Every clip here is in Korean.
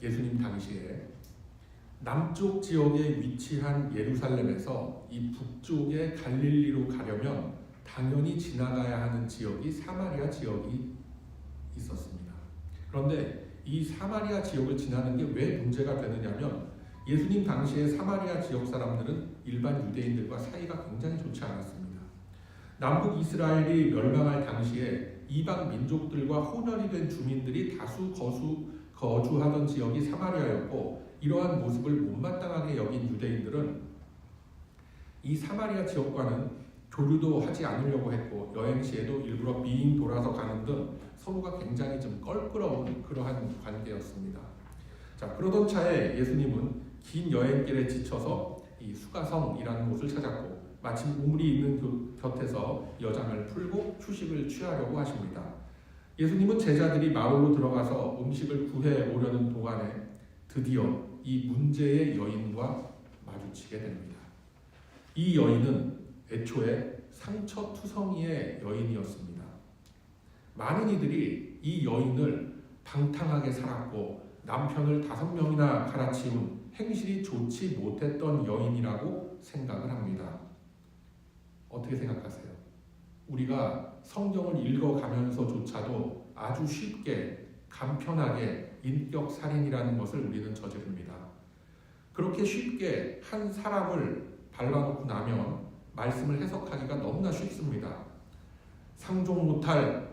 예수님 당시에 남쪽 지역에 위치한 예루살렘에서 이 북쪽의 갈릴리로 가려면 당연히 지나가야 하는 지역이 사마리아 지역이 있었습니다. 그런데 이 사마리아 지역을 지나는 게 왜 문제가 되느냐면 예수님 당시에 사마리아 지역 사람들은 일반 유대인들과 사이가 굉장히 좋지 않았습니다. 남북 이스라엘이 멸망할 당시에 이방 민족들과 혼혈이 된 주민들이 다수 거주하던 지역이 사마리아였고, 이러한 모습을 못마땅하게 여긴 유대인들은 이 사마리아 지역과는 교류도 하지 않으려고 했고, 여행 시에도 일부러 빙 돌아서 가는 등 서로가 굉장히 좀 껄끄러운 그러한 관계였습니다. 자, 그러던 차에 예수님은 긴 여행길에 지쳐서 이 수가성이라는 곳을 찾았고, 마침 우물이 있는 그 곁에서 여장을 풀고 휴식을 취하려고 하십니다. 예수님은 제자들이 마을로 들어가서 음식을 구해 오려는 동안에 드디어 이 문제의 여인과 마주치게 됩니다. 이 여인은 애초에 상처투성이의 여인이었습니다. 많은 이들이 이 여인을 방탕하게 살았고 남편을 5명이나 갈아치운 행실이 좋지 못했던 여인이라고 생각을 합니다. 어떻게 생각하세요? 우리가 성경을 읽어가면서조차도 아주 쉽게 간편하게 인격살인이라는 것을 우리는 저지릅니다. 그렇게 쉽게 한 사람을 밟아놓고 나면 말씀을 해석하기가 너무나 쉽습니다. 상종 못할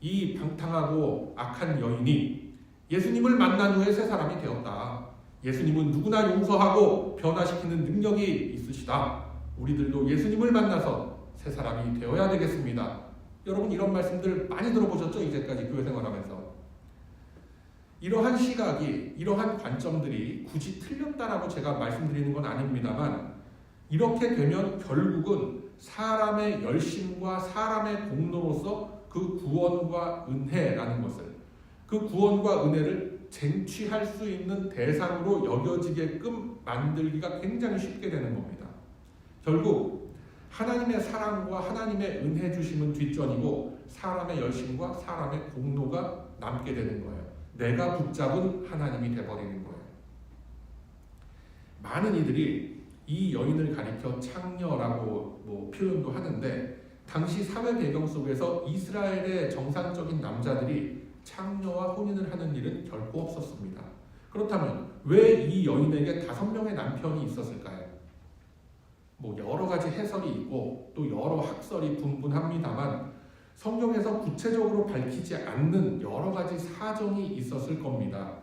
이 방탕하고 악한 여인이 예수님을 만난 후에 새 사람이 되었다. 예수님은 누구나 용서하고 변화시키는 능력이 있으시다. 우리들도 예수님을 만나서 새 사람이 되어야 되겠습니다. 여러분, 이런 말씀들 많이 들어보셨죠? 이제까지 교회 생활하면서. 이러한 시각이, 이러한 관점들이 굳이 틀렸다라고 제가 말씀드리는 건 아닙니다만, 이렇게 되면 결국은 사람의 열심과 사람의 공로로서 그 구원과 은혜라는 것을, 그 구원과 은혜를 쟁취할 수 있는 대상으로 여겨지게끔 만들기가 굉장히 쉽게 되는 겁니다. 결국 하나님의 사랑과 하나님의 은혜 주심은 뒷전이고 사람의 열심과 사람의 공로가 남게 되는 거예요. 내가 붙잡은 하나님이 되어버리는 거예요. 많은 이들이 이 여인을 가리켜 창녀라고 표현도 하는데, 당시 사회 배경 속에서 이스라엘의 정상적인 남자들이 창녀와 혼인을 하는 일은 결코 없었습니다. 그렇다면 왜 이 여인에게 5명의 남편이 있었을까요? 여러 가지 해설이 있고 또 여러 학설이 분분합니다만 성경에서 구체적으로 밝히지 않는 여러 가지 사정이 있었을 겁니다.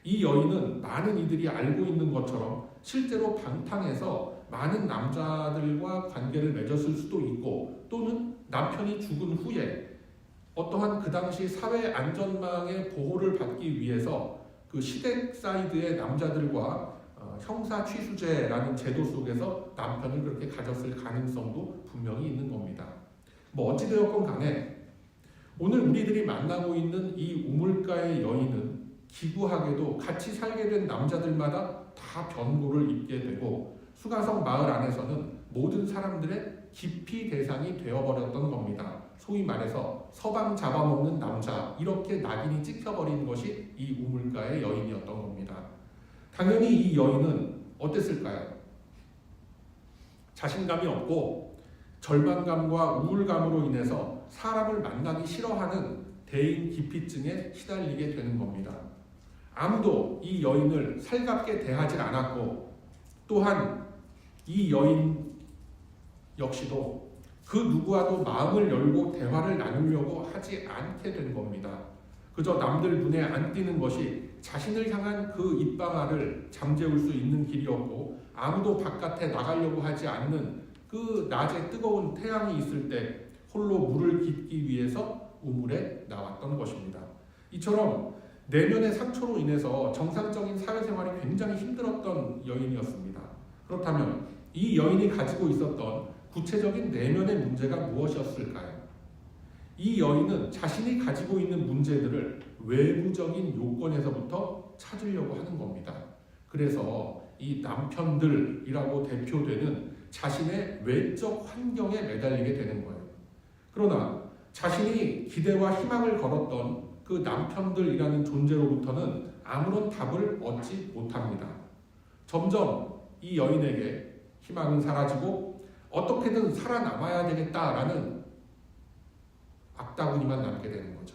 이 여인은 많은 이들이 알고 있는 것처럼 실제로 방탕해서 많은 남자들과 관계를 맺었을 수도 있고, 또는 남편이 죽은 후에 어떠한 그 당시 사회 안전망의 보호를 받기 위해서 그 시댁 사이드의 남자들과 형사 취수제라는 제도 속에서 남편을 그렇게 가졌을 가능성도 분명히 있는 겁니다. 어찌되었건 간에 오늘 우리들이 만나고 있는 이 우물가의 여인은 기구하게도 같이 살게 된 남자들마다 다 변고를 입게 되고, 수가성 마을 안에서는 모든 사람들의 기피 대상이 되어버렸던 겁니다. 소위 말해서 서방 잡아먹는 남자, 이렇게 낙인이 찍혀버린 것이 이 우물가의 여인이었던 겁니다. 당연히 이 여인은 어땠을까요? 자신감이 없고 절망감과 우울감으로 인해서 사람을 만나기 싫어하는 대인 기피증에 시달리게 되는 겁니다. 아무도 이 여인을 살갑게 대하지 않았고, 또한 이 여인 역시도 그 누구와도 마음을 열고 대화를 나누려고 하지 않게 된 겁니다. 그저 남들 눈에 안 띄는 것이 자신을 향한 그 입방아를 잠재울 수 있는 길이었고, 아무도 바깥에 나가려고 하지 않는 그 낮에 뜨거운 태양이 있을 때 홀로 물을 깃기 위해서 우물에 나왔던 것입니다. 이처럼 내면의 상처로 인해서 정상적인 사회생활이 굉장히 힘들었던 여인이었습니다. 그렇다면 이 여인이 가지고 있었던 구체적인 내면의 문제가 무엇이었을까요? 이 여인은 자신이 가지고 있는 문제들을 외부적인 요건에서부터 찾으려고 하는 겁니다. 그래서 이 남편들이라고 대표되는 자신의 외적 환경에 매달리게 되는 거예요. 그러나 자신이 기대와 희망을 걸었던 그 남편들이라는 존재로부터는 아무런 답을 얻지 못합니다. 점점 이 여인에게 희망은 사라지고 어떻게든 살아남아야 되겠다라는 악다구니만 남게 되는 거죠.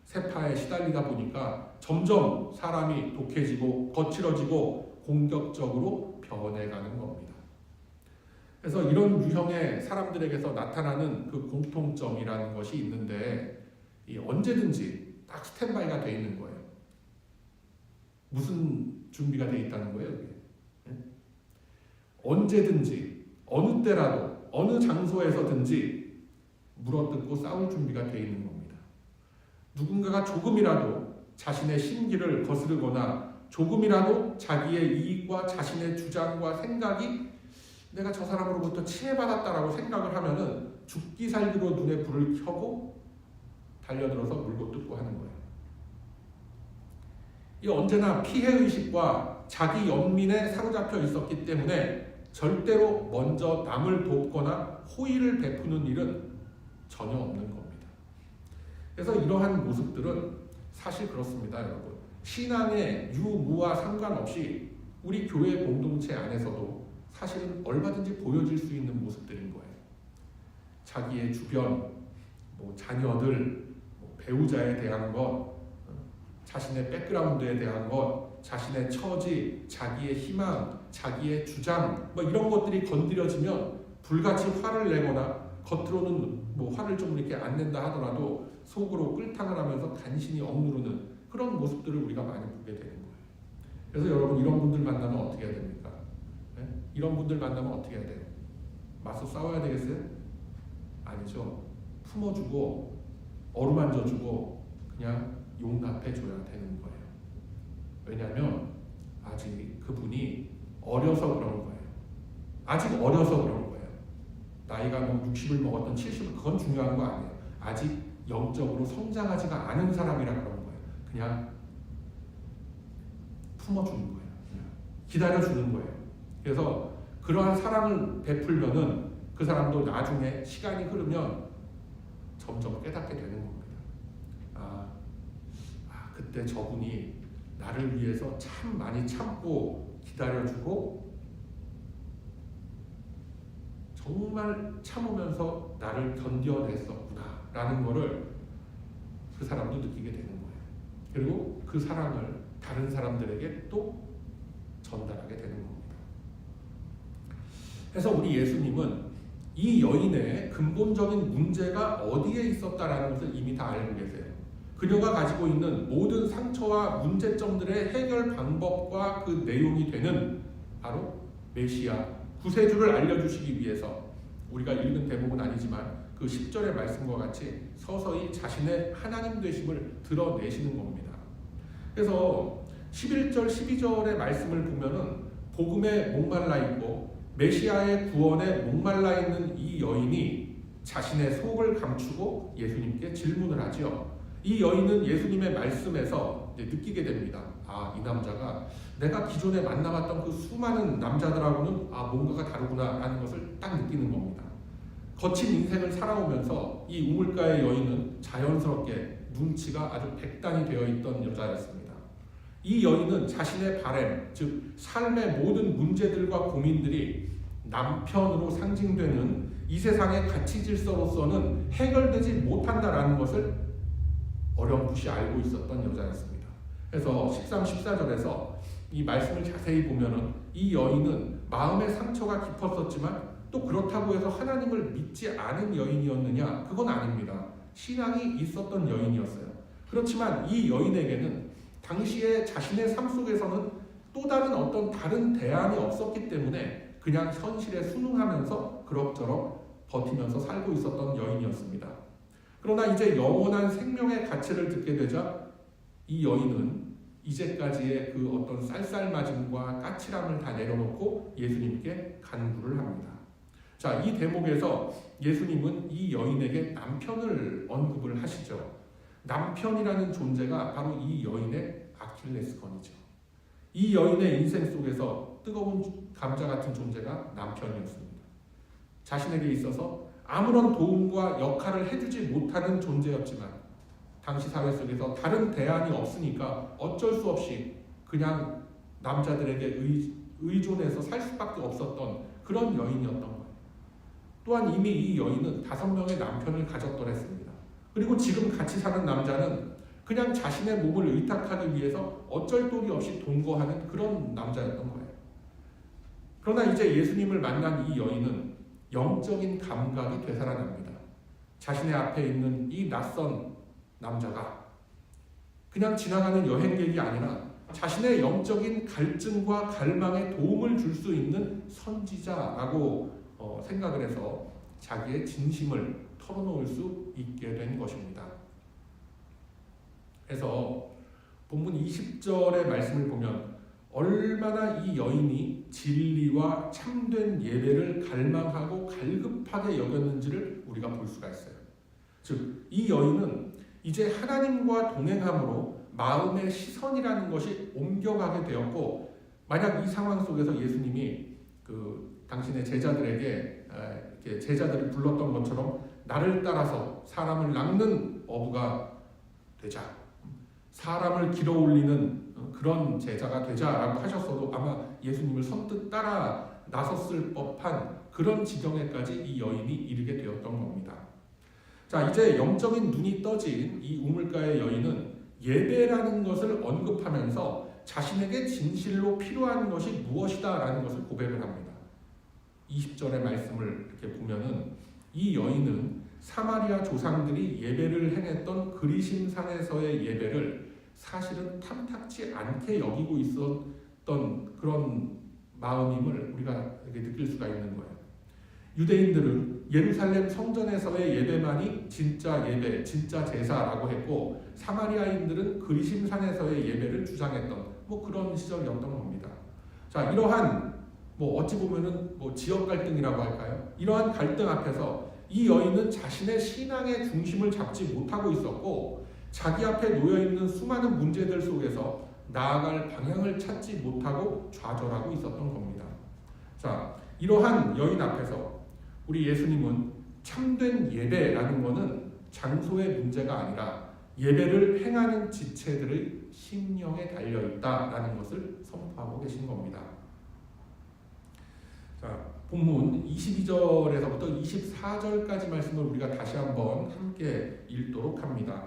세파에 시달리다 보니까 점점 사람이 독해지고 거칠어지고 공격적으로 변해가는 겁니다. 그래서 이런 유형의 사람들에게서 나타나는 그 공통점이라는 것이 있는데 언제든지 딱 스탠바이가 돼 있는 거예요. 무슨 준비가 돼 있다는 거예요? 이게? 언제든지 어느 때라도 어느 장소에서든지 물어뜯고 싸울 준비가 돼 있는 겁니다. 누군가가 조금이라도 자신의 심기를 거스르거나 조금이라도 자기의 이익과 자신의 주장과 생각이 내가 저 사람으로부터 치해받았다라고 생각을 하면은 죽기 살기로 눈에 불을 켜고 달려들어서 물고 뜯고 하는 거예요. 이 언제나 피해의식과 자기 연민에 사로잡혀 있었기 때문에 절대로 먼저 남을 돕거나 호의를 베푸는 일은 전혀 없는 겁니다. 그래서 이러한 모습들은 사실 그렇습니다, 여러분. 신앙의 유무와 상관없이 우리 교회 공동체 안에서도 사실은 얼마든지 보여질 수 있는 모습들인 거예요. 자기의 주변, 자녀들, 배우자에 대한 것, 자신의 백그라운드에 대한 것, 자신의 처지, 자기의 희망, 자기의 주장 이런 것들이 건드려지면 불같이 화를 내거나 겉으로는 화를 좀 이렇게 안 낸다 하더라도 속으로 끓탕을 하면서 간신히 억누르는 그런 모습들을 우리가 많이 보게 되는 거예요. 그래서 여러분 이런 분들 만나면 어떻게 해야 됩니까? 네? 이런 분들 만나면 어떻게 해야 돼요? 맞서 싸워야 되겠어요? 아니죠. 품어주고 어루만져주고 그냥 용납해줘야 되는 거예요. 왜냐하면 아직 그분이 어려서 그런 거예요. 아직 어려서 그런 거예요. 나이가 60을 먹었던 70을 그건 중요한 거 아니에요. 아직 영적으로 성장하지가 않은 사람이라 그런 거예요. 그냥 품어주는 거예요. 그냥 기다려주는 거예요. 그래서 그러한 사랑을 베풀면은 그 사람도 나중에 시간이 흐르면 점점 깨닫게 되는 겁니다. 그때 저분이 나를 위해서 참 많이 참고 기다려주고 정말 참으면서 나를 견뎌냈었구나 라는 거를 그 사람도 느끼게 되는 거예요. 그리고 그 사랑을 다른 사람들에게 또 전달하게 되는 겁니다. 그래서 우리 예수님은 이 여인의 근본적인 문제가 어디에 있었다라는 것을 이미 다 알고 계세요. 그녀가 가지고 있는 모든 상처와 문제점들의 해결 방법과 그 내용이 되는 바로 메시아, 구세주를 알려주시기 위해서 우리가 읽은 대목은 아니지만 그 10절의 말씀과 같이 서서히 자신의 하나님 되심을 드러내시는 겁니다. 그래서 11절, 12절의 말씀을 보면은 복음에 목말라 있고 메시아의 구원에 목말라 있는 이 여인이 자신의 속을 감추고 예수님께 질문을 하죠. 이 여인은 예수님의 말씀에서 느끼게 됩니다. 이 남자가 내가 기존에 만나봤던 그 수많은 남자들하고는 뭔가가 다르구나라는 것을 딱 느끼는 겁니다. 거친 인생을 살아오면서 이 우물가의 여인은 자연스럽게 눈치가 아주 백단이 되어 있던 여자였습니다. 이 여인은 자신의 바램, 즉 삶의 모든 문제들과 고민들이 남편으로 상징되는 이 세상의 가치 질서로서는 해결되지 못한다라는 것을 어렴풋이 알고 있었던 여자였습니다. 그래서 13, 14절에서 이 말씀을 자세히 보면은 이 여인은 마음의 상처가 깊었었지만 또 그렇다고 해서 하나님을 믿지 않은 여인이었느냐? 그건 아닙니다. 신앙이 있었던 여인이었어요. 그렇지만 이 여인에게는 당시에 자신의 삶 속에서는 또 다른 어떤 다른 대안이 없었기 때문에 그냥 현실에 순응하면서 그럭저럭 버티면서 살고 있었던 여인이었습니다. 그러나 이제 영원한 생명의 가치를 듣게 되자 이 여인은 이제까지의 그 어떤 쌀쌀맞음과 까칠함을 다 내려놓고 예수님께 간구를 합니다. 자, 이 대목에서 예수님은 이 여인에게 남편을 언급을 하시죠. 남편이라는 존재가 바로 이 여인의 아킬레스건이죠. 이 여인의 인생 속에서 뜨거운 감자 같은 존재가 남편이었습니다. 자신에게 있어서 아무런 도움과 역할을 해주지 못하는 존재였지만 당시 사회 속에서 다른 대안이 없으니까 어쩔 수 없이 그냥 남자들에게 의존해서 살 수밖에 없었던 그런 여인이었던 거예요. 또한 이미 이 여인은 5명의 남편을 가졌더랬습니다. 그리고 지금 같이 사는 남자는 그냥 자신의 몸을 의탁하기 위해서 어쩔 도리 없이 동거하는 그런 남자였던 거예요. 그러나 이제 예수님을 만난 이 여인은 영적인 감각이 되살아납니다. 자신의 앞에 있는 이 낯선 남자가 그냥 지나가는 여행객이 아니라 자신의 영적인 갈증과 갈망에 도움을 줄 수 있는 선지자라고 생각을 해서 자기의 진심을 털어놓을 수 있게 된 것입니다. 그래서 본문 20절의 말씀을 보면 얼마나 이 여인이 진리와 참된 예배를 갈망하고 갈급하게 여겼는지를 우리가 볼 수가 있어요. 즉, 이 여인은 이제 하나님과 동행함으로 마음의 시선이라는 것이 옮겨가게 되었고, 만약 이 상황 속에서 예수님이 당신의 제자들에게 제자들이 불렀던 것처럼 나를 따라서 사람을 낚는 어부가 되자, 사람을 길어 올리는 그런 제자가 되자라고 하셨어도 아마 예수님을 선뜻 따라 나섰을 법한 그런 지경에까지 이 여인이 이르게 되었던 겁니다. 자, 이제 영적인 눈이 떠진 이 우물가의 여인은 예배라는 것을 언급하면서 자신에게 진실로 필요한 것이 무엇이다라는 것을 고백을 합니다. 20절의 말씀을 이렇게 보면은 이 여인은 사마리아 조상들이 예배를 행했던 그리심산에서의 예배를 사실은 탐탁치 않게 여기고 있었던 그런 마음임을 우리가 이렇게 느낄 수가 있는 거예요. 유대인들은 예루살렘 성전에서의 예배만이 진짜 예배, 진짜 제사라고 했고, 사마리아인들은 그리심산에서의 예배를 주장했던 그런 시절이었던 겁니다. 자, 이러한 어찌 보면은 지역 갈등이라고 할까요? 이러한 갈등 앞에서 이 여인은 자신의 신앙의 중심을 잡지 못하고 있었고, 자기 앞에 놓여있는 수많은 문제들 속에서 나아갈 방향을 찾지 못하고 좌절하고 있었던 겁니다. 자, 이러한 여인 앞에서 우리 예수님은 참된 예배라는 것은 장소의 문제가 아니라 예배를 행하는 지체들의 심령에 달려있다라는 것을 선포하고 계신 겁니다. 자, 본문 22절에서부터 24절까지 말씀을 우리가 다시 한번 함께 읽도록 합니다.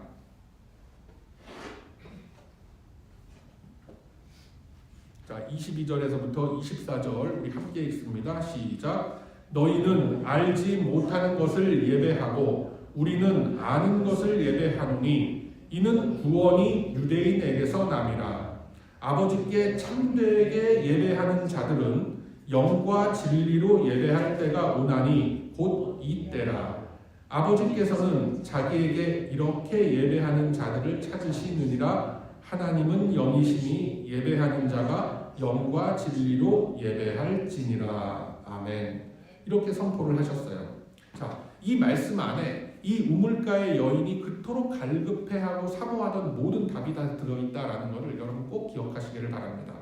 자, 22절에서부터 24절 우리 함께 읽습니다. 시작. 너희는 알지 못하는 것을 예배하고 우리는 아는 것을 예배하노니 이는 구원이 유대인에게서 남이라. 아버지께 참되게 예배하는 자들은 영과 진리로 예배할 때가 오나니 곧 이때라. 아버지께서는 자기에게 이렇게 예배하는 자들을 찾으시느니라. 하나님은 영이시니 예배하는 자가 영과 진리로 예배할지니라. 아멘. 이렇게 선포를 하셨어요. 자, 이 말씀 안에 이 우물가의 여인이 그토록 갈급해하고 사모하던 모든 답이 다 들어있다라는 것을 여러분 꼭 기억하시기를 바랍니다.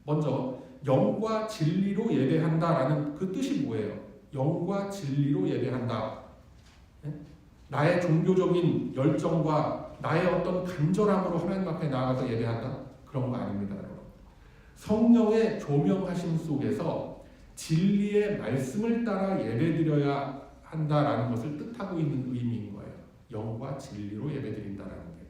먼저 영과 진리로 예배한다라는 그 뜻이 뭐예요? 영과 진리로 예배한다. 나의 종교적인 열정과 나의 어떤 간절함으로 하나님 앞에 나아가서 예배한다? 그런 거 아닙니다, 여러분. 성령의 조명하심 속에서 진리의 말씀을 따라 예배드려야 한다라는 것을 뜻하고 있는 의미인 거예요. 영과 진리로 예배드린다라는 게.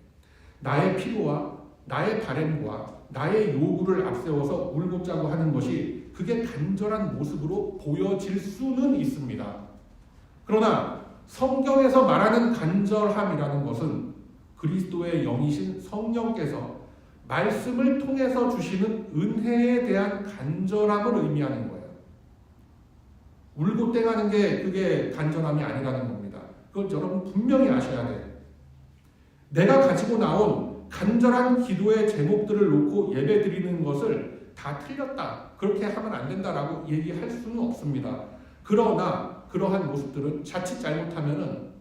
나의 필요와 나의 바램과 나의 요구를 앞세워서 울고 짜고 하는 것이 그게 간절한 모습으로 보여질 수는 있습니다. 그러나 성경에서 말하는 간절함이라는 것은 그리스도의 영이신 성령께서 말씀을 통해서 주시는 은혜에 대한 간절함을 의미하는 거예요. 울고 땡하는 게 그게 간절함이 아니라는 겁니다. 그걸 여러분 분명히 아셔야 돼요. 내가 가지고 나온 간절한 기도의 제목들을 놓고 예배 드리는 것을 다 틀렸다, 그렇게 하면 안 된다라고 얘기할 수는 없습니다. 그러나 그러한 모습들은 자칫 잘못하면은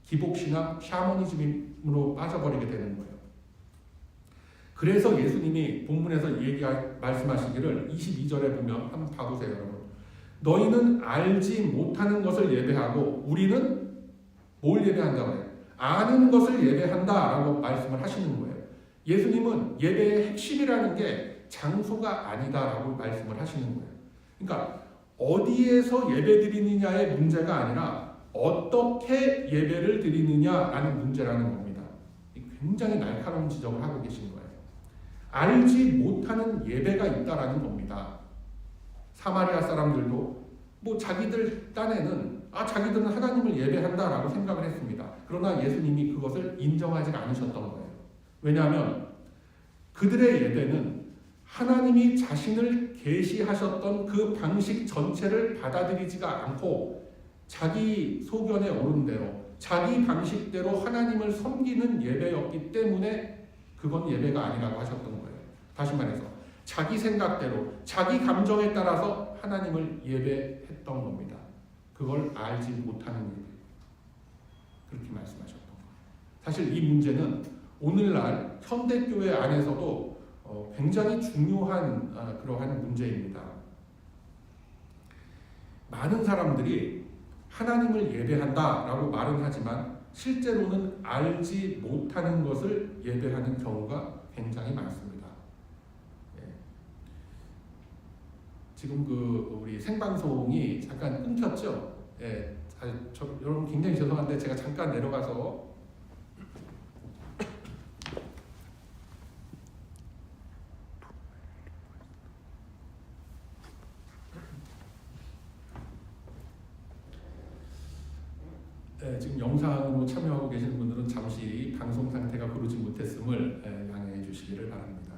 기복신앙, 샤머니즘으로 빠져버리게 되는 거예요. 그래서 예수님이 본문에서 말씀하시기를 22절에 보면 한번 봐보세요, 여러분. 너희는 알지 못하는 것을 예배하고 우리는 뭘 예배한다고 해요? 아는 것을 예배한다라고 말씀을 하시는 거예요. 예수님은 예배의 핵심이라는 게 장소가 아니다라고 말씀을 하시는 거예요. 그러니까 어디에서 예배드리느냐의 문제가 아니라 어떻게 예배를 드리느냐라는 문제라는 겁니다. 굉장히 날카로운 지적을 하고 계신 거예요. 알지 못하는 예배가 있다라는 겁니다. 사마리아 사람들도 뭐 자기들 딴에는 자기들은 하나님을 예배한다라고 생각을 했습니다. 그러나 예수님이 그것을 인정하지 않으셨던 거예요. 왜냐하면 그들의 예배는 하나님이 자신을 계시하셨던 그 방식 전체를 받아들이지가 않고 자기 소견에 오른 대로 자기 방식대로 하나님을 섬기는 예배였기 때문에 그건 예배가 아니라고 하셨던 거예요. 다시 말해서 자기 생각대로 자기 감정에 따라서 하나님을 예배했던 겁니다. 그걸 알지 못하는 예배. 그렇게 말씀하셨던 거예요. 사실 이 문제는 오늘날 현대교회 안에서도 굉장히 중요한 그러한 문제입니다. 많은 사람들이 하나님을 예배한다라고 말은 하지만 실제로는 알지 못하는 것을 예배하는 경우가 굉장히 많습니다. 지금 우리 생방송이 잠깐 끊겼죠? 여러분 굉장히 죄송한데 제가 잠깐 내려가서 지금 영상으로 참여하고 계시는 분들은 잠시 방송 상태가 고르지 못했음을 양해해 주시기를 바랍니다.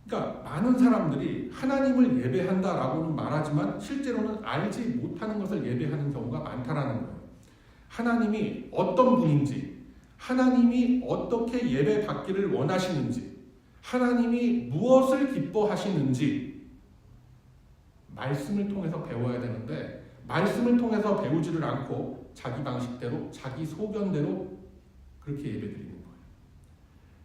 그러니까 많은 사람들이 하나님을 예배한다라고는 말하지만 실제로는 알지 못하는 것을 예배하는 경우가 많다라는 거예요. 하나님이 어떤 분인지, 하나님이 어떻게 예배 받기를 원하시는지, 하나님이 무엇을 기뻐하시는지 말씀을 통해서 배워야 되는데 말씀을 통해서 배우지를 않고 자기 방식대로 자기 소견대로 그렇게 예배드리는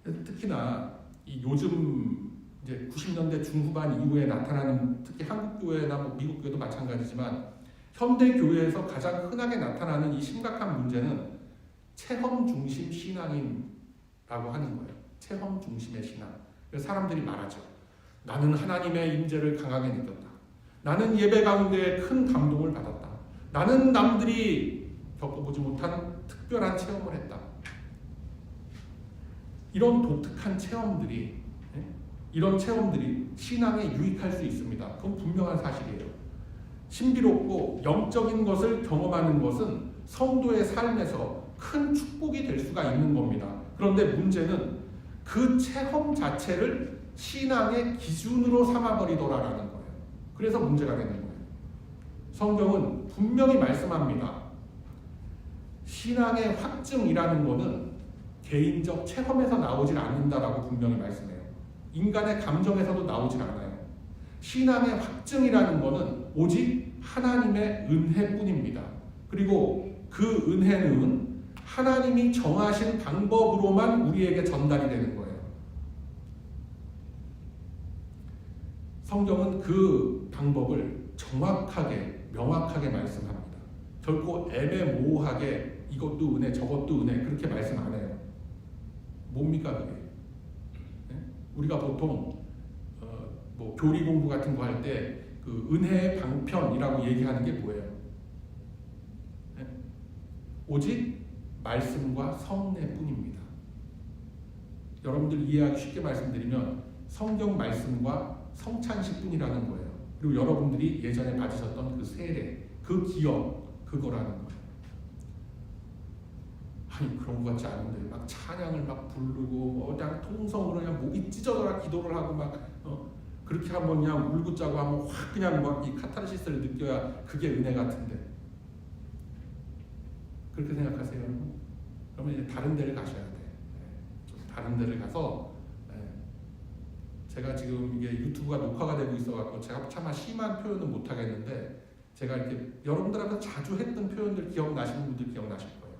거예요. 특히나 이 요즘 이제 90년대 중후반 이후에 나타나는 특히 한국 교회나 미국 교회도 마찬가지지만 현대 교회에서 가장 흔하게 나타나는 이 심각한 문제는 체험 중심 신앙이라고 하는 거예요. 체험 중심의 신앙. 그래서 사람들이 말하죠. 나는 하나님의 임재를 강하게 느꼈다. 나는 예배 가운데 큰 감동을 받았다. 나는 남들이 겪어보지 못한 특별한 체험을 했다. 이런 독특한 체험들이 이런 체험들이 신앙에 유익할 수 있습니다. 그건 분명한 사실이에요. 신비롭고 영적인 것을 경험하는 것은 성도의 삶에서 큰 축복이 될 수가 있는 겁니다. 그런데 문제는 그 체험 자체를 신앙의 기준으로 삼아버리더라라는 거예요. 그래서 문제가 되는 거예요. 성경은 분명히 말씀합니다. 신앙의 확증이라는 것은 개인적 체험에서 나오질 않는다라고 분명히 말씀해요. 인간의 감정에서도 나오질 않아요. 신앙의 확증이라는 것은 오직 하나님의 은혜뿐입니다. 그리고 그 은혜는 하나님이 정하신 방법으로만 우리에게 전달이 되는 거예요. 성경은 그 방법을 정확하게, 명확하게 말씀합니다. 결코 애매모호하게 이것도 은혜, 저것도 은혜 그렇게 말씀 안 해요. 뭡니까 그게? 우리가 보통 교리 공부 같은 거 할 때 그 은혜의 방편이라고 얘기하는 게 뭐예요? 오직 말씀과 성례뿐입니다. 여러분들 이해하기 쉽게 말씀드리면 성경 말씀과 성찬식뿐이라는 거예요. 그리고 여러분들이 예전에 받으셨던 그 세례, 그 기억, 그거라는 거예요. 아니 그런 것 같지 않은데 막 찬양을 막 부르고 그냥 통성으로 그냥 목이 찢어져라 기도를 하고 막 그렇게 한번 그냥 울고 짜고 한번 확 그냥 막 이 카타르시스를 느껴야 그게 은혜 같은데 그렇게 생각하세요 여러분? 그러면 이제 다른 데를 가셔야 돼. 좀 다른 데를 가서 제가 지금 이게 유튜브가 녹화가 되고 있어갖고 제가 차마 심한 표현은 못 하겠는데 제가 이렇게 여러분들한테 자주 했던 표현들 기억나시는 분들 기억나실 거예요.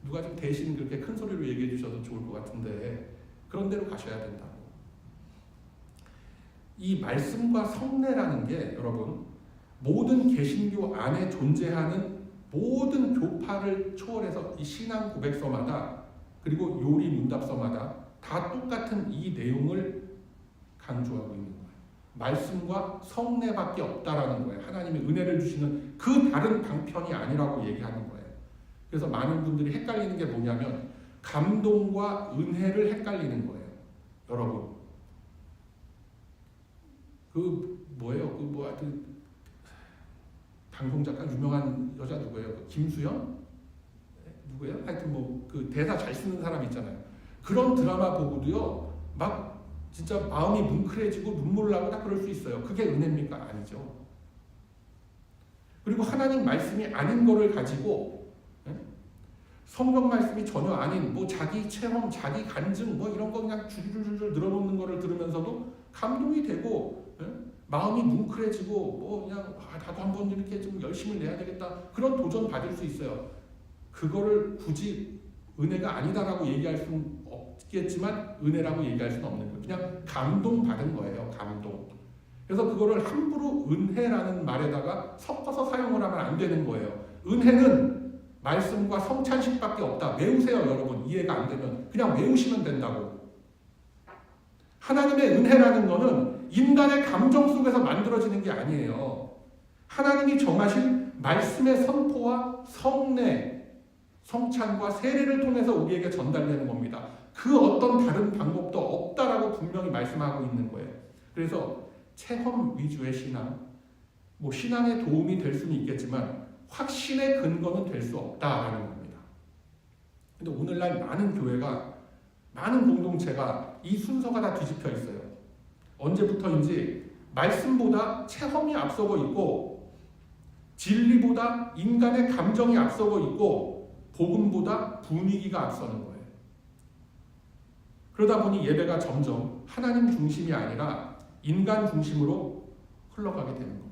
누가 좀 대신 그렇게 큰 소리로 얘기해 주셔도 좋을 것 같은데 그런 데로 가셔야 된다고. 이 말씀과 성례라는 게 여러분 모든 개신교 안에 존재하는 모든 교파를 초월해서 이 신앙 고백서마다 그리고 요리 문답서마다 다 똑같은 이 내용을 강조하고 있는 거예요. 말씀과 성례밖에 없다라는 거예요. 하나님의 은혜를 주시는 그 다른 방편이 아니라고 얘기하는 거예요. 그래서 많은 분들이 헷갈리는 게 뭐냐면 감동과 은혜를 헷갈리는 거예요. 여러분, 방송 작가 유명한 여자 누구예요? 김수현? 누구예요? 하여튼 그 대사 잘 쓰는 사람 있잖아요. 그런 드라마 보고도요, 막 진짜 마음이 뭉클해지고 눈물 나고 다 그럴 수 있어요. 그게 은혜입니까? 아니죠. 그리고 하나님 말씀이 아닌 거를 가지고 성경 말씀이 전혀 아닌 자기 체험, 자기 간증 이런 거 그냥 줄줄줄 늘어놓는 거를 들으면서도 감동이 되고 마음이 뭉클해지고 그냥 나도 한번 이렇게 좀 열심을 내야 되겠다 그런 도전 받을 수 있어요. 그거를 굳이 은혜가 아니다라고 얘기할 수는 없겠지만 은혜라고 얘기할 수는 없는 거예요. 그냥 감동 받은 거예요. 감동. 그래서 그거를 함부로 은혜라는 말에다가 섞어서 사용을 하면 안 되는 거예요. 은혜는 말씀과 성찬식밖에 없다. 외우세요, 여러분. 이해가 안 되면 그냥 외우시면 된다고. 하나님의 은혜라는 거는 인간의 감정 속에서 만들어지는 게 아니에요. 하나님이 정하신 말씀의 선포와 성례, 성찬과 세례를 통해서 우리에게 전달되는 겁니다. 그 어떤 다른 방법도 없다라고 분명히 말씀하고 있는 거예요. 그래서 체험 위주의 신앙, 신앙에 도움이 될 수는 있겠지만 확신의 근거는 될 수 없다라는 겁니다. 근데 오늘날 많은 교회가, 많은 공동체가 이 순서가 다 뒤집혀 있어요. 언제부터인지 말씀보다 체험이 앞서고 있고 진리보다 인간의 감정이 앞서고 있고 복음보다 분위기가 앞서는 거예요. 그러다 보니 예배가 점점 하나님 중심이 아니라 인간 중심으로 흘러가게 되는 겁니다.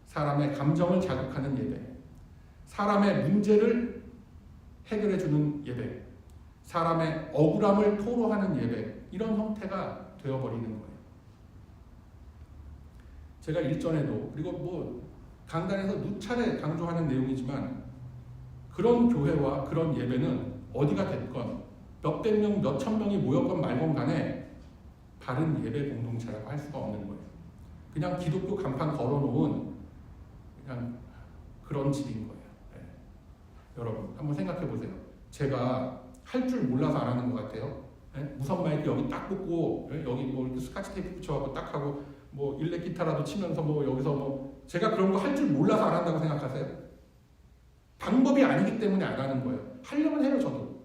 사람의 감정을 자극하는 예배, 사람의 문제를 해결해주는 예배, 사람의 억울함을 토로하는 예배, 이런 형태가 되어버리는 거예요. 제가 일전에도 그리고 강단에서 누차례 강조하는 내용이지만 그런 교회와 그런 예배는 어디가 됐건 몇백 명, 몇천 명이 모였건 말건 간에 바른 예배 공동체라고 할 수가 없는 거예요. 그냥 기독교 간판 걸어놓은 그냥 그런 집인 거예요. 네. 여러분 한번 생각해 보세요. 제가 할 줄 몰라서 안 하는 것 같아요. 네? 무선 마이크 여기 딱 붙고 여기 이렇게 스카치 테이프 붙여갖고 딱 하고 일렉 기타라도 치면서 여기서 제가 그런 거 할 줄 몰라서 안 한다고 생각하세요? 방법이 아니기 때문에 안 하는 거예요. 하려면 해요, 저도.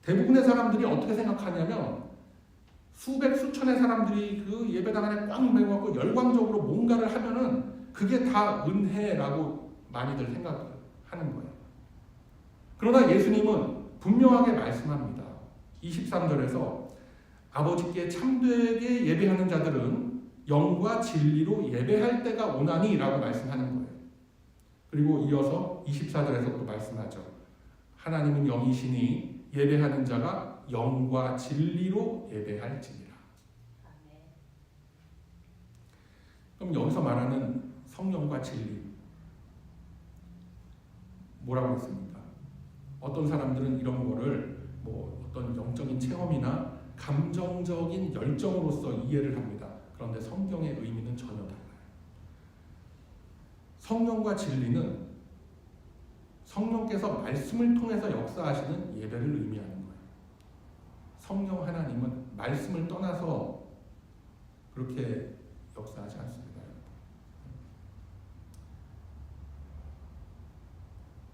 대부분의 사람들이 어떻게 생각하냐면 수백, 수천의 사람들이 그 예배당 안에 꽉 매고갖고 열광적으로 뭔가를 하면은 그게 다 은혜라고 많이들 생각하는 거예요. 그러나 예수님은 분명하게 말씀합니다. 23절에서 아버지께 참되게 예배하는 자들은 영과 진리로 예배할 때가 오나니 라고 말씀하는 거예요. 그리고 이어서 24절에서 또 말씀하죠. 하나님은 영이시니 예배하는 자가 영과 진리로 예배할지니라. 그럼 여기서 말하는 성령과 진리 뭐라고 했습니까? 어떤 사람들은 이런 거를 어떤 영적인 체험이나 감정적인 열정으로서 이해를 합니다. 그런데 성경의 의미는 전혀 달라요. 성령과 진리는 성령께서 말씀을 통해서 역사하시는 예배를 의미하는 거예요. 성령 하나님은 말씀을 떠나서 그렇게 역사하지 않습니다.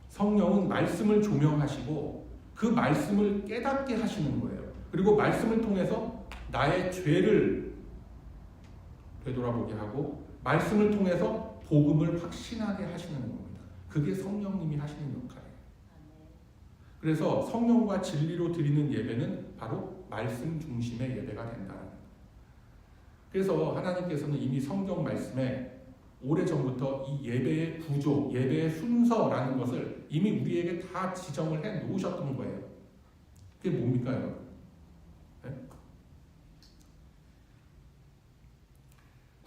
성령은 말씀을 조명하시고 그 말씀을 깨닫게 하시는 거예요. 그리고 말씀을 통해서 나의 죄를 되돌아보게 하고 말씀을 통해서 복음을 확신하게 하시는 겁니다. 그게 성령님이 하시는 역할이에요. 그래서 성령과 진리로 드리는 예배는 바로 말씀 중심의 예배가 된다는 거예요. 그래서 하나님께서는 이미 성경 말씀에 오래전부터 이 예배의 구조, 예배의 순서라는 것을 이미 우리에게 다 지정을 해 놓으셨던 거예요. 그게 뭡니까, 여러분? 네?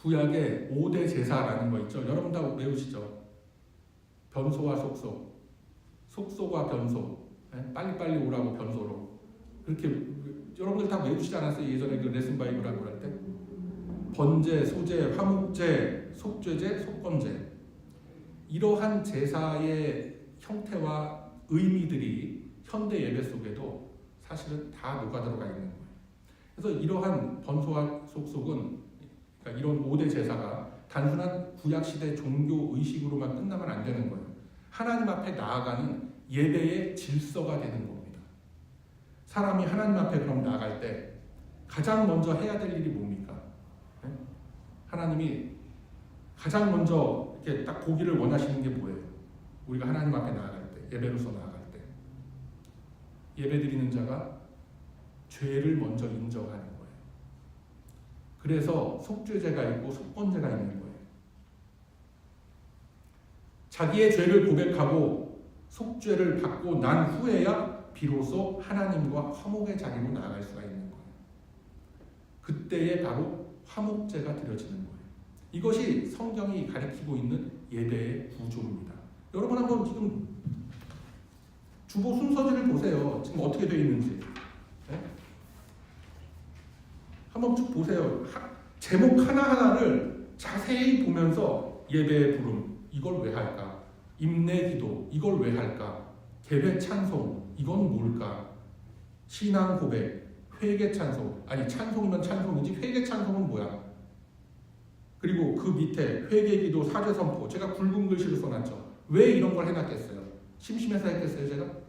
구약의 5대 제사라는 거 있죠. 여러분 다 외우시죠? 변소와 속소, 속소와 변소, 빨리빨리 오라고 변소로. 그렇게 여러분들 다 외우시지 않았어요? 예전에 그 레슨 바이블하고 할 때? 번제, 소제, 화목제, 속죄제, 속건제. 이러한 제사의 형태와 의미들이 현대 예배 속에도 사실은 다 녹아 들어가 있는 거예요. 그래서 이러한 번소와 속속은, 그러니까 이런 5대 제사가 단순한 구약시대 종교 의식으로만 끝나면 안 되는 거예요. 하나님 앞에 나아가는 예배의 질서가 되는 겁니다. 사람이 하나님 앞에 그럼 나아갈 때 가장 먼저 해야 될 일이 뭡니까? 하나님이 가장 먼저 이렇게 딱 보기를 원하시는 게 뭐예요? 우리가 하나님 앞에 나아갈 때, 예배로서 나아갈 때, 예배드리는 자가 죄를 먼저 인정하는 거예요. 그래서 속죄제가 있고 속건제가 있는 거예요. 자기의 죄를 고백하고 속죄를 받고 난 후에야 비로소 하나님과 화목의 자리로 나아갈 수가 있는 거예요. 그때에 바로 화목제가 드려지는 거예요. 이것이 성경이 가리키고 있는 예배의 구조입니다. 여러분 한번 지금 주보 순서지를 보세요. 지금 어떻게 되어 있는지. 네? 한번 쭉 보세요. 제목 하나하나를 자세히 보면서 예배의 부름, 이걸 왜 할까? 임내기도, 이걸 왜 할까? 계회 찬송, 이건 뭘까? 신앙 고백, 회개 찬송. 아니 찬송이면 찬송이지 회개 찬송은 뭐야? 그리고 그 밑에 회개기도, 사죄 선포. 제가 굵은 글씨로 써놨죠. 왜 이런 걸 해놨겠어요? 심심해서 했겠어요, 제가?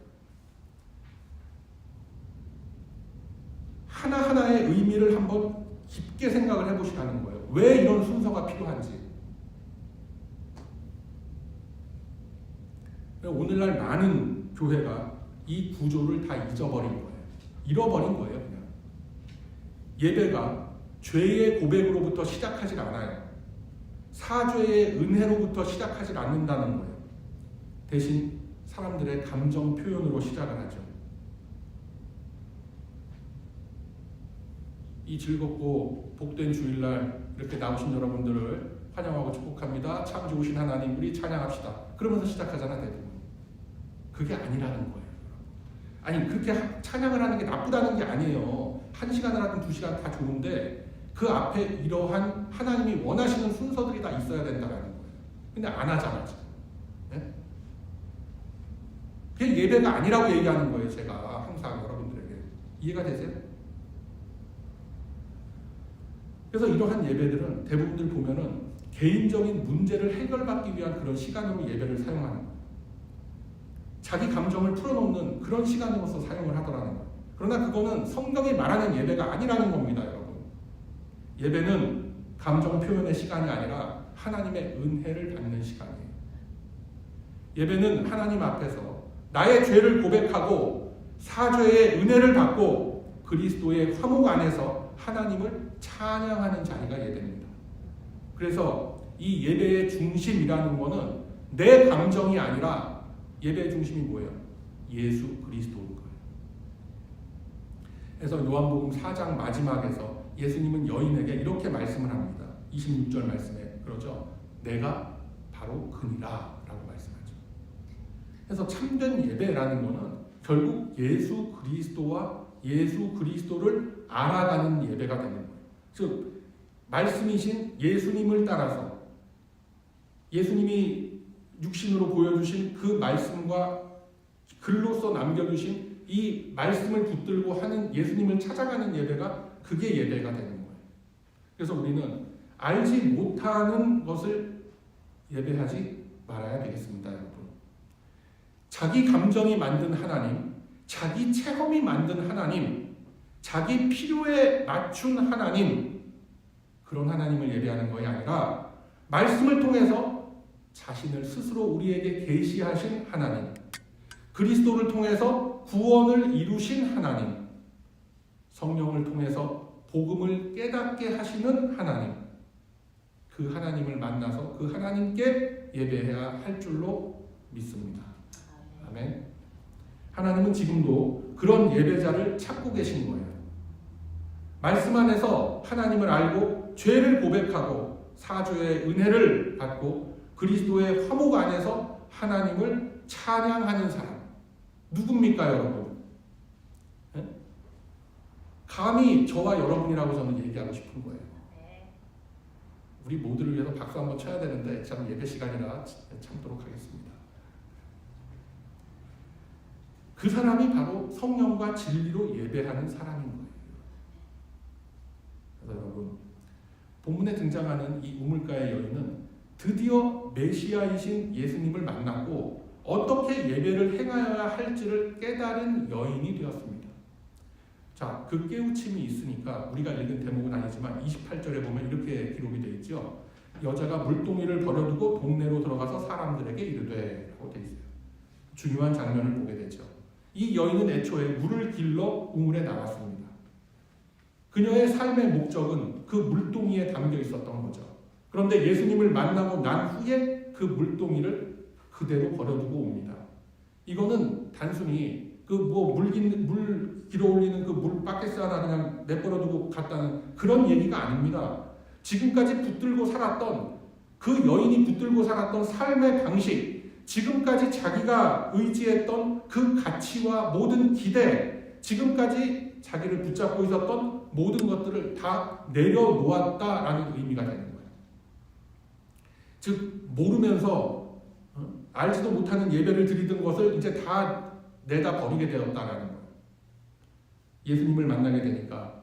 하나하나의 의미를 한번 깊게 생각을 해보시라는 거예요. 왜 이런 순서가 필요한지. 오늘날 많은 교회가 이 구조를 다 잊어버린 거예요. 잃어버린 거예요, 그냥. 예배가 죄의 고백으로부터 시작하지 않아요. 사죄의 은혜로부터 시작하지 않는다는 거예요. 대신 사람들의 감정 표현으로 시작을 하죠. 이 즐겁고 복된 주일날 이렇게 나오신 여러분들을 환영하고 축복합니다. 참 좋으신 하나님, 우리 찬양합시다. 그러면서 시작하잖아, 대부분. 그게 아니라는 거예요. 아니, 그렇게 찬양을 하는 게 나쁘다는 게 아니에요. 1시간을 하든 2시간 다 좋은데 그 앞에 이러한 하나님이 원하시는 순서들이 다 있어야 된다는 거예요. 근데 안 하잖아, 지금. 네? 그게 예배가 아니라고 얘기하는 거예요, 제가 항상 여러분들에게. 이해가 되세요? 그래서 이러한 예배들은 대부분들 보면은 개인적인 문제를 해결받기 위한 그런 시간으로 예배를 사용하는 거예요. 자기 감정을 풀어놓는 그런 시간으로서 사용을 하더라는 거예요. 그러나 그거는 성경이 말하는 예배가 아니라는 겁니다, 여러분. 예배는 감정 표현의 시간이 아니라 하나님의 은혜를 받는 시간이에요. 예배는 하나님 앞에서 나의 죄를 고백하고 사죄의 은혜를 받고 그리스도의 화목 안에서 하나님을 찬양하는 자리가 예배입니다. 그래서 이 예배의 중심이라는 것은 내 감정이 아니라 예배의 중심이 뭐예요? 예수 그리스도인 거예요. 그래서 요한복음 4장 마지막에서 예수님은 여인에게 이렇게 말씀을 합니다. 26절 말씀에 그러죠. 내가 바로 그니라 라고 말씀하죠. 그래서 참된 예배라는 것은 결국 예수 그리스도와 예수 그리스도를 알아가는 예배가 되는 거예요. 즉 말씀이신 예수님을 따라서 예수님이 육신으로 보여주신 그 말씀과 글로써 남겨주신 이 말씀을 붙들고 하는 예수님을 찾아가는 예배가 그게 예배가 되는 거예요. 그래서 우리는 알지 못하는 것을 예배하지 말아야 되겠습니다, 여러분. 자기 감정이 만든 하나님, 자기 체험이 만든 하나님, 자기 필요에 맞춘 하나님, 그런 하나님을 예배하는 것이 아니라 말씀을 통해서 자신을 스스로 우리에게 계시하신 하나님, 그리스도를 통해서 구원을 이루신 하나님, 성령을 통해서 복음을 깨닫게 하시는 하나님, 그 하나님을 만나서 그 하나님께 예배해야 할 줄로 믿습니다. 아멘. 하나님은 지금도 그런 예배자를 찾고 계신 거예요. 말씀 안에서 하나님을 알고 죄를 고백하고 사주의 은혜를 받고 그리스도의 화목 안에서 하나님을 찬양하는 사람. 누굽니까, 여러분? 네? 감히 저와 여러분이라고 저는 얘기하고 싶은 거예요. 우리 모두를 위해서 박수 한번 쳐야 되는데 참 예배 시간이라 참도록 하겠습니다. 그 사람이 바로 성령과 진리로 예배하는 사람인 거예요. 그래서 여러분, 본문에 등장하는 이 우물가의 여인은 드디어 메시아이신 예수님을 만났고 어떻게 예배를 행하여야 할지를 깨달은 여인이 되었습니다. 자, 그 깨우침이 있으니까 우리가 읽은 대목은 아니지만 28절에 보면 이렇게 기록이 되어 있죠. 여자가 물동이를 버려두고 동네로 들어가서 사람들에게 이르되 라고 되어 있어요. 중요한 장면을 보게 되죠. 이 여인은 애초에 물을 길러 우물에 나왔습니다. 그녀의 삶의 목적은 그 물동이에 담겨 있었던 거죠. 그런데 예수님을 만나고 난 후에 그 물동이를 그대로 버려두고 옵니다. 이거는 단순히 물 길어 올리는 그 물 바켓 하나 그냥 내버려두고 갔다는 그런 얘기가 아닙니다. 지금까지 붙들고 살았던 그 여인이 붙들고 살았던 삶의 방식, 지금까지 자기가 의지했던 그 가치와 모든 기대, 지금까지 자기를 붙잡고 있었던 모든 것들을 다 내려놓았다라는 의미가 되는 거예요. 즉 모르면서 알지도 못하는 예배를 드리던 것을 이제 다 내다 버리게 되었다라는 거예요. 예수님을 만나게 되니까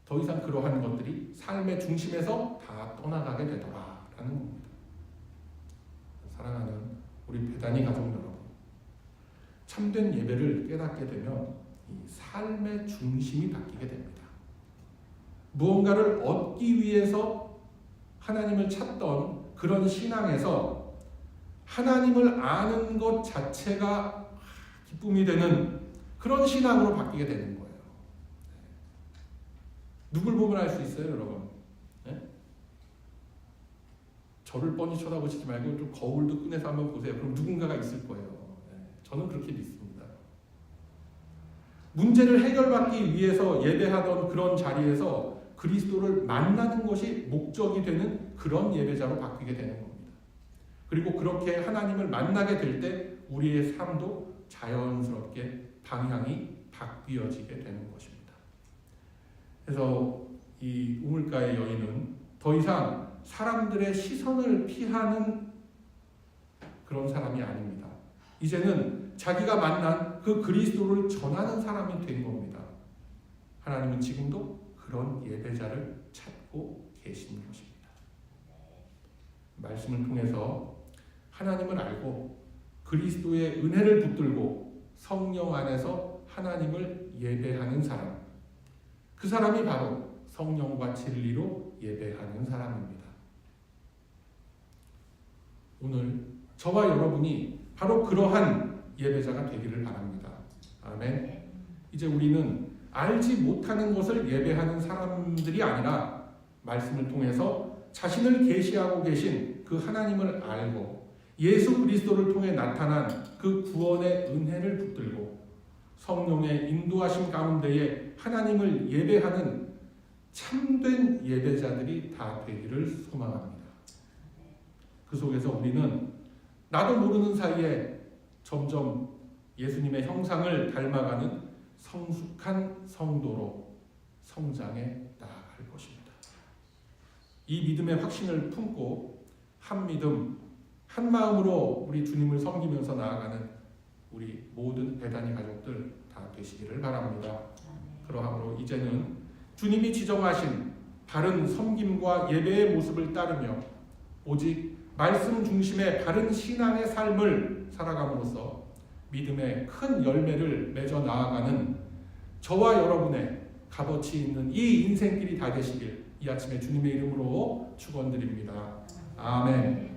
더 이상 그러한 것들이 삶의 중심에서 다 떠나가게 되더라라는 겁니다. 사랑하는 우리 베다니 가족 여러분, 참된 예배를 깨닫게 되면 이 삶의 중심이 바뀌게 됩니다. 무언가를 얻기 위해서 하나님을 찾던 그런 신앙에서 하나님을 아는 것 자체가 기쁨이 되는 그런 신앙으로 바뀌게 되는 거예요. 누굴 보면 알 수 있어요, 여러분? 네? 저를 뻔히 쳐다보시지 말고 좀 거울도 꺼내서 한번 보세요. 그럼 누군가가 있을 거예요. 네. 저는 그렇게 믿습니다. 문제를 해결받기 위해서 예배하던 그런 자리에서 그리스도를 만나는 것이 목적이 되는 그런 예배자로 바뀌게 되는 겁니다. 그리고 그렇게 하나님을 만나게 될 때 우리의 삶도 자연스럽게 방향이 바뀌어지게 되는 것입니다. 그래서 이 우물가의 여인은 더 이상 사람들의 시선을 피하는 그런 사람이 아닙니다. 이제는 자기가 만난 그 그리스도를 전하는 사람이 된 겁니다. 하나님은 지금도 그런 예배자를 찾고 계시는 것입니다. 말씀을 통해서 하나님을 알고 그리스도의 은혜를 붙들고 성령 안에서 하나님을 예배하는 사람, 그 사람이 바로 성령과 진리로 예배하는 사람입니다. 오늘 저와 여러분이 바로 그러한 예배자가 되기를 바랍니다. 아멘. 이제 우리는 알지 못하는 것을 예배하는 사람들이 아니라 말씀을 통해서 자신을 계시하고 계신 그 하나님을 알고 예수 그리스도를 통해 나타난 그 구원의 은혜를 붙들고 성령의 인도하심 가운데에 하나님을 예배하는 참된 예배자들이 다 되기를 소망합니다. 그 속에서 우리는 나도 모르는 사이에 점점 예수님의 형상을 닮아가는 성숙한 성도로 성장해 나아갈 것입니다. 이 믿음의 확신을 품고 한 믿음, 한 마음으로 우리 주님을 섬기면서 나아가는 우리 모든 베다니 가족들 다 되시기를 바랍니다. 그러함으로 이제는 주님이 지정하신 바른 섬김과 예배의 모습을 따르며 오직 말씀 중심의 바른 신앙의 삶을 살아감으로써 믿음의 큰 열매를 맺어 나아가는 저와 여러분의 값어치 있는 이 인생길이 다 되시길 이 아침에 주님의 이름으로 축원드립니다. 아멘.